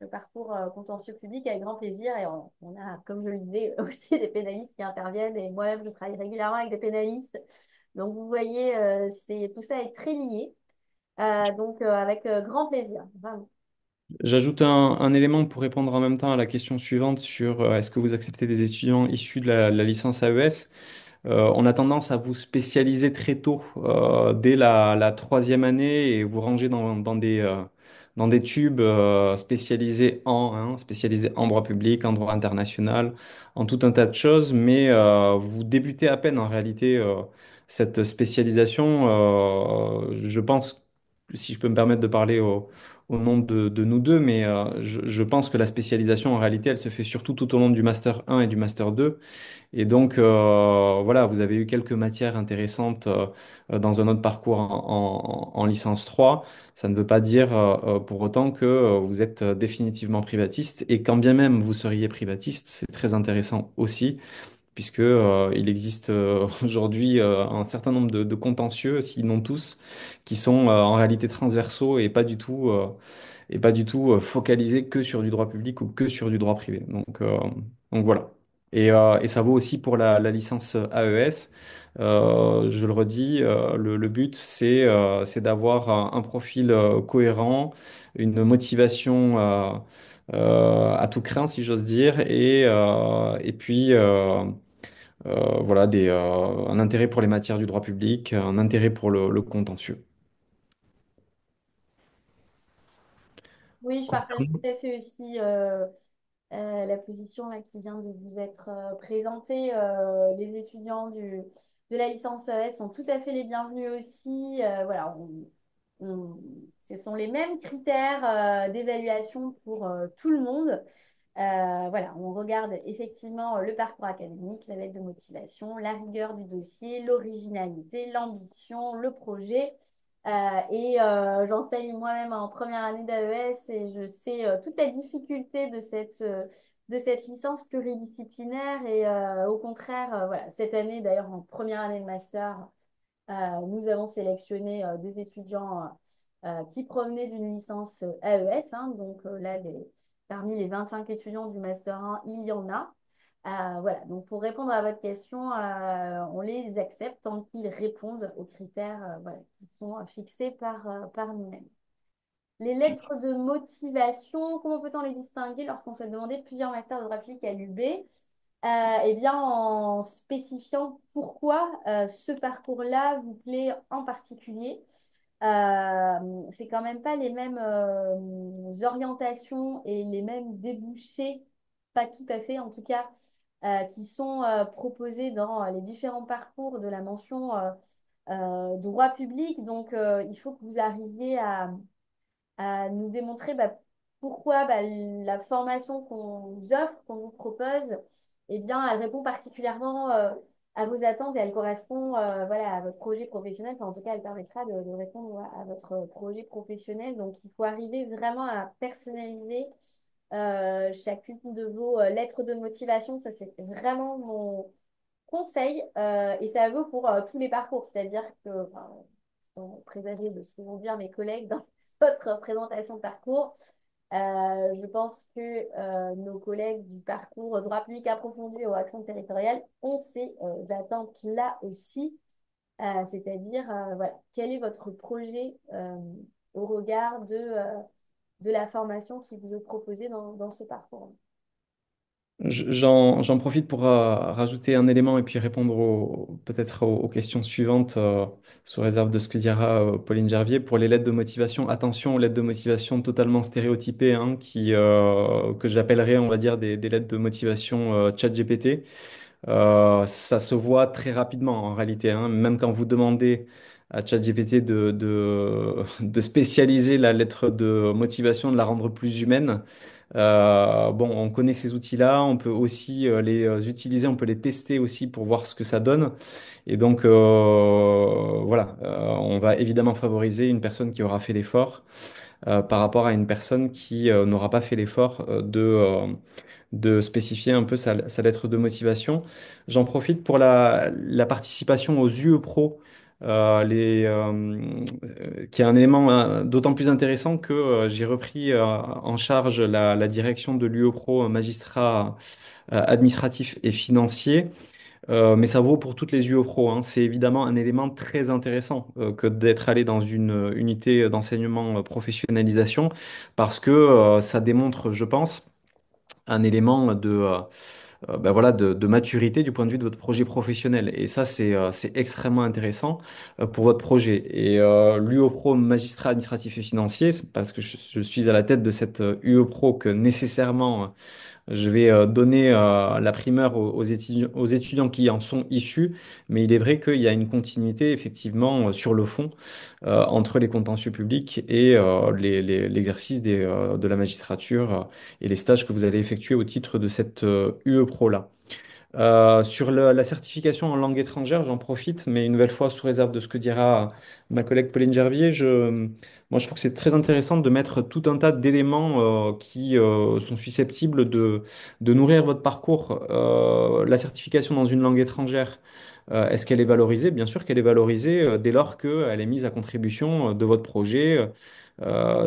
le parcours contentieux public avec grand plaisir. Et on a, comme je le disais, aussi des pénalistes qui interviennent et moi-même, je travaille régulièrement avec des pénalistes. Donc, vous voyez, tout ça est très lié. Donc, avec grand plaisir, vraiment. J'ajoute un élément pour répondre en même temps à la question suivante sur est-ce que vous acceptez des étudiants issus de la licence AES? On a tendance à vous spécialiser très tôt, dès la troisième année, et vous ranger dans des tubes spécialisés en droit public, en droit international, en tout un tas de choses, mais vous débutez à peine en réalité cette spécialisation. Je pense, si je peux me permettre de parler au nom de nous deux, mais je pense que la spécialisation en réalité, elle se fait surtout tout au long du master 1 et du master 2. Et donc, voilà, vous avez eu quelques matières intéressantes dans un autre parcours en licence 3. Ça ne veut pas dire pour autant que vous êtes définitivement privatiste. Et quand bien même vous seriez privatiste, c'est très intéressant aussi, puisque il existe aujourd'hui un certain nombre de contentieux, sinon tous, qui sont en réalité transversaux et pas du tout focalisé que sur du droit public ou que sur du droit privé. Donc voilà. Et ça vaut aussi pour la licence AES. Je le redis, le but, c'est d'avoir un profil cohérent, une motivation à tout craint, si j'ose dire, et puis voilà, un intérêt pour les matières du droit public, un intérêt pour le contentieux. Oui, je partage tout à fait aussi la position là, qui vient de vous être présentée. Les étudiants de la licence ES sont tout à fait les bienvenus aussi. Voilà, ce sont les mêmes critères d'évaluation pour tout le monde. Voilà, on regarde effectivement le parcours académique, la lettre de motivation, la rigueur du dossier, l'originalité, l'ambition, le projet. J'enseigne moi-même en première année d'AES et je sais toute la difficulté de cette licence pluridisciplinaire. Au contraire, voilà, cette année, d'ailleurs, en première année de master, nous avons sélectionné des étudiants qui provenaient d'une licence AES. Hein, donc là, parmi les 25 étudiants du Master 1, il y en a. Voilà, donc pour répondre à votre question, on les accepte tant qu'ils répondent aux critères voilà, qui sont fixés par nous-mêmes. Les lettres de motivation, comment peut-on les distinguer lorsqu'on souhaite demander plusieurs masters de droit public à l'UB? Eh bien, en spécifiant pourquoi ce parcours-là vous plaît en particulier. C'est quand même pas les mêmes orientations et les mêmes débouchés, pas tout à fait en tout cas, qui sont proposés dans les différents parcours de la mention droit public. Donc, il faut que vous arriviez à nous démontrer pourquoi la formation qu'on vous offre, qu'on vous propose, eh bien, elle répond particulièrement à vos attentes et elle correspond voilà, à votre projet professionnel. Enfin, en tout cas, elle permettra de répondre à votre projet professionnel. Donc, il faut arriver vraiment à personnaliser chacune de vos lettres de motivation. Ça, c'est vraiment mon conseil et ça vaut pour tous les parcours. C'est-à-dire que, enfin, sans présager de ce que vont dire mes collègues dans votre présentation de parcours, je pense que nos collègues du parcours droit public approfondi au accent territorial ont ces attentes-là aussi. C'est-à-dire, voilà, quel est votre projet au regard de la formation qui vous est proposée dans ce parcours? J'en profite pour rajouter un élément et puis répondre peut-être aux questions suivantes, sous réserve de ce que dira Pauline Gervier. Pour les lettres de motivation, attention aux lettres de motivation totalement stéréotypées, hein, que j'appellerais, on va dire, des lettres de motivation ChatGPT. Ça se voit très rapidement en réalité, hein. Même quand vous demandez à ChatGPT de spécialiser la lettre de motivation, de la rendre plus humaine. Bon, on connaît ces outils-là, on peut aussi les utiliser, on peut les tester aussi pour voir ce que ça donne. Et donc, voilà, on va évidemment favoriser une personne qui aura fait l'effort par rapport à une personne qui n'aura pas fait l'effort de spécifier un peu sa lettre de motivation. J'en profite pour la participation aux UE Pro, qui est un élément d'autant plus intéressant que j'ai repris en charge la direction de l'UE Pro magistrat administratif et financier. Mais ça vaut pour toutes les UO Pro, hein. C'est évidemment un élément très intéressant que d'être allé dans une unité d'enseignement professionnalisation parce que ça démontre, je pense, un élément ben voilà, de maturité du point de vue de votre projet professionnel. Et ça, c'est extrêmement intéressant pour votre projet. Et l'UO Pro magistrat administratif et financier, c'est parce que je suis à la tête de cette UO Pro que nécessairement je vais donner la primeur aux étudiants qui en sont issus, mais il est vrai qu'il y a une continuité effectivement sur le fond entre les contentieux publics et l'exercice de la magistrature et les stages que vous allez effectuer au titre de cette UE Pro là. Sur la certification en langue étrangère, j'en profite, mais une nouvelle fois, sous réserve de ce que dira ma collègue Pauline Gervier, moi, je trouve que c'est très intéressant de mettre tout un tas d'éléments qui sont susceptibles de nourrir votre parcours. La certification dans une langue étrangère, est-ce qu'elle est valorisée? Bien sûr qu'elle est valorisée dès lors qu'elle est mise à contribution de votre projet.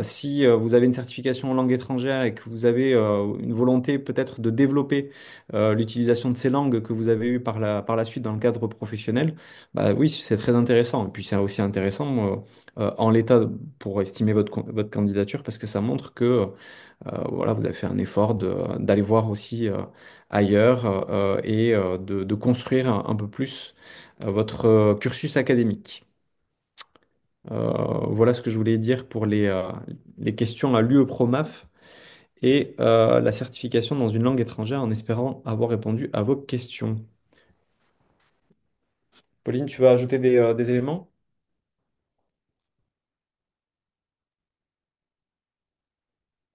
Si vous avez une certification en langue étrangère et que vous avez une volonté peut-être de développer l'utilisation de ces langues que vous avez eues par la suite dans le cadre professionnel, bah oui, c'est très intéressant. Et puis c'est aussi intéressant en l'état pour estimer votre candidature parce que ça montre que voilà, vous avez fait un effort d'aller voir aussi ailleurs et de construire un peu plus votre cursus académique. Voilà ce que je voulais dire pour les questions à l'UE ProMAF et la certification dans une langue étrangère en espérant avoir répondu à vos questions. Pauline, tu veux ajouter des éléments?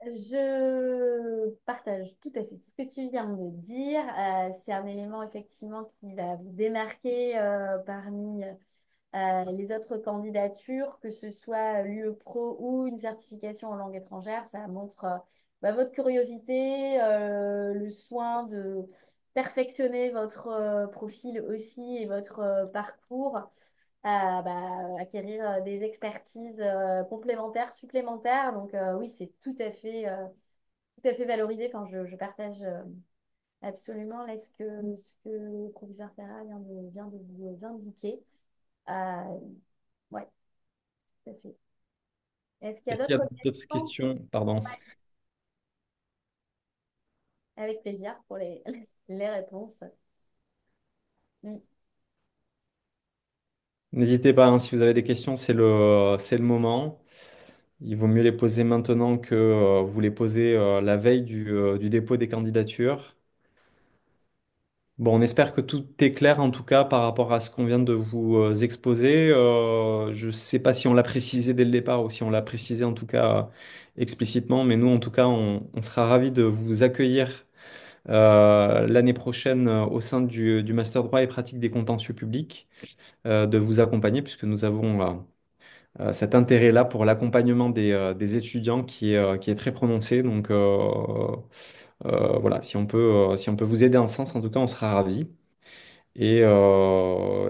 Je partage tout à fait ce que tu viens de dire. C'est un élément effectivement qui va vous démarquer parmi les autres candidatures, que ce soit l'UE Pro ou une certification en langue étrangère. Ça montre bah, votre curiosité, le soin de perfectionner votre profil aussi et votre parcours, bah, acquérir des expertises complémentaires, supplémentaires. Donc oui, c'est tout à fait valorisé. Enfin, je partage absolument là, ce que le professeur Ferra vient de vous indiquer. Euh, ouais, tout à fait. Est-ce qu'il y a Est-ce qu'il y a d'autres d'autres questions? questions? Pardon. Avec plaisir pour les réponses. Mm. N'hésitez pas, hein, si vous avez des questions, c'est le moment. Il vaut mieux les poser maintenant que vous les posez la veille du dépôt des candidatures. Bon, on espère que tout est clair en tout cas par rapport à ce qu'on vient de vous exposer. Je ne sais pas si on l'a précisé dès le départ ou si on l'a précisé en tout cas explicitement, mais nous en tout cas on sera ravis de vous accueillir l'année prochaine au sein du Master Droit et pratique des contentieux publics, de vous accompagner puisque nous avons cet intérêt-là pour l'accompagnement des étudiants qui est très prononcé. Donc voilà, si on peut vous aider en ce sens, en tout cas on sera ravis. Et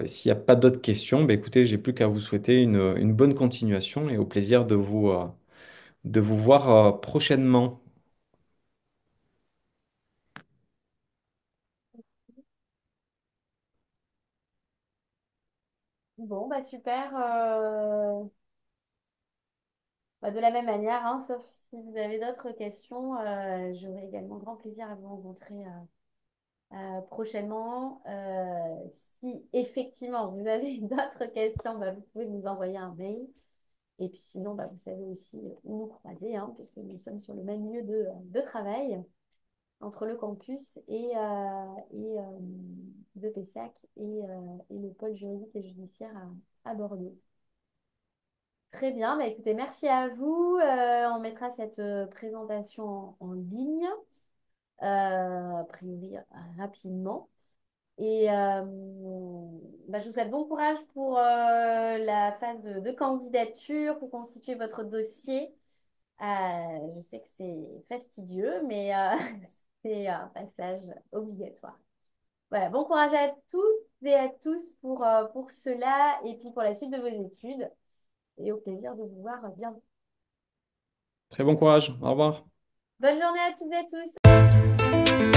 s'il n'y a pas d'autres questions, bah, écoutez, j'ai plus qu'à vous souhaiter une bonne continuation et au plaisir de vous voir prochainement. Bon, bah super. De la même manière, hein, sauf si vous avez d'autres questions, j'aurai également grand plaisir à vous rencontrer prochainement. Si effectivement vous avez d'autres questions, vous pouvez nous envoyer un mail. Et puis sinon, vous savez aussi où nous croiser, hein, puisque nous sommes sur le même lieu de travail, entre le campus et de Pessac et le pôle juridique et judiciaire à Bordeaux. Très bien, écoutez, merci à vous. On mettra cette présentation en ligne, a priori rapidement. Et je vous souhaite bon courage pour la phase de candidature, pour constituer votre dossier. Je sais que c'est fastidieux, mais c'est un passage obligatoire. Voilà, bon courage à toutes et à tous pour cela et puis pour la suite de vos études. Et au plaisir de vous voir bientôt. Très bon courage. Au revoir. Bonne journée à toutes et à tous.